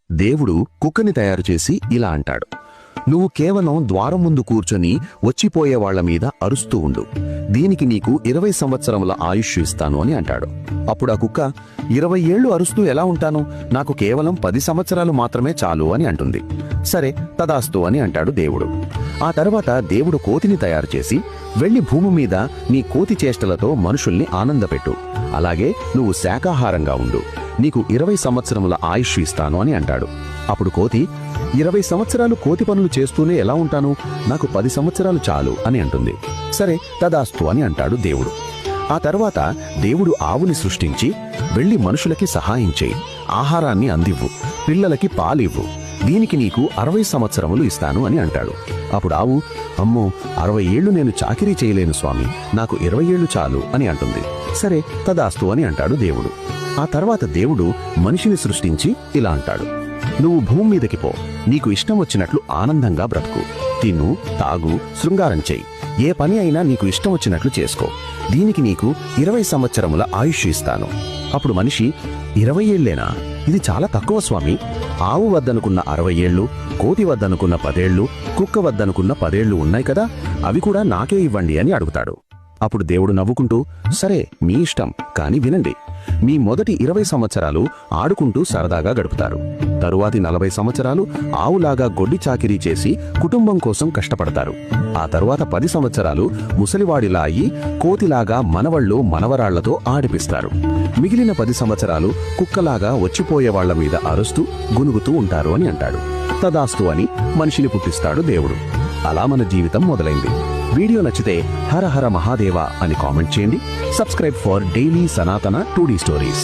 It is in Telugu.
దేవుడు కుక్కని తయారు చేసి ఇలా అంటాడు, నువ్వు కేవలం ద్వారం ముందు కూర్చొని వచ్చిపోయే వాళ్ల మీద అరుస్తూ ఉండు, దీనికి నీకు 20 సంవత్సరముల ఆయుష్ ఇస్తాను అని అంటాడు. అప్పుడు ఆ కుక్క 20 ఏళ్లు అరుస్తూ ఎలా ఉంటాను, నాకు కేవలం 10 సంవత్సరాలు మాత్రమే చాలు అని అంటుంది. సరే తదాస్తు అని అంటాడు దేవుడు. ఆ తర్వాత దేవుడు కోతిని తయారు చేసి, వెళ్లి భూమి మీద నీ కోతి చేష్టలతో మనుషుల్ని ఆనందపెట్టు, అలాగే నువ్వు శాకాహారంగా ఉండు, నీకు 20 సంవత్సరముల ఆయుష్ ఇస్తాను అని అంటాడు. అప్పుడు కోతి 20 సంవత్సరాలు కోతి పనులు చేస్తూనే ఎలా ఉంటాను, నాకు 10 సంవత్సరాలు చాలు అని అంటుంది. సరే తదాస్తు అని అంటాడు దేవుడు. ఆ తర్వాత దేవుడు ఆవుని సృష్టించి, వెళ్లి మనుషులకి సహాయం చేయి, ఆహారాన్ని అందివ్వు, పిల్లలకి పాలివ్వు, దీనికి నీకు 60 సంవత్సరములు ఇస్తాను అని అంటాడు. అప్పుడు ఆవు, అమ్మో 60 ఏళ్లు నేను చాకిరీ చేయలేను స్వామి, నాకు 20 ఏళ్లు చాలు అని అంటుంది. సరే తదాస్తు అని అంటాడు దేవుడు. ఆ తర్వాత దేవుడు మనిషిని సృష్టించి ఇలా అంటాడు, నువ్వు భూమి మీదకి పో, నీకు ఇష్టం వచ్చినట్లు ఆనందంగా బ్రతుకు, తిను తాగు శృంగారం చెయ్యి, ఏ పని అయినా నీకు ఇష్టం వచ్చినట్లు చేసుకో, దీనికి నీకు 20 సంవత్సరముల ఆయుష్ ఇస్తాను. అప్పుడు మనిషి, 20 ఏళ్లేనా, ఇది చాలా తక్కువ స్వామి, ఆవు వద్దనుకున్న 60 ఏళ్లు, కోతి వద్దనుకున్న 10 ఏళ్లు, కుక్క వద్దనుకున్న 10 ఏళ్లు ఉన్నాయి కదా, అవి కూడా నాకే ఇవ్వండి అని అడుగుతాడు. అప్పుడు దేవుడు నవ్వుకుంటూ, సరే మీ ఇష్టం, కాని వినండి, మీ మొదటి 20 సంవత్సరాలు ఆడుకుంటూ సరదాగా గడుపుతారు, తరువాతి 40 సంవత్సరాలు ఆవులాగా గొడ్డి చాకిరీ చేసి కుటుంబం కోసం కష్టపడతారు, ఆ తరువాత 10 సంవత్సరాలు ముసలివాడిలా అయ్యి కోతిలాగా మనవళ్ళు మనవరాళ్లతో ఆడిపిస్తారు, మిగిలిన 10 సంవత్సరాలు కుక్కలాగా వచ్చిపోయేవాళ్ల మీద అరుస్తూ గునుగుతూ ఉంటారు అని అంటాడు. తదాస్తు అని మనిషిని పుట్టిస్తాడు దేవుడు. అలా మన జీవితం మొదలైంది. వీడియో నచ్చితే హర హర మహాదేవ అని కామెంట్ చేయండి. సబ్స్క్రైబ్ ఫర్ డైలీ సనాతన 2D స్టోరీస్.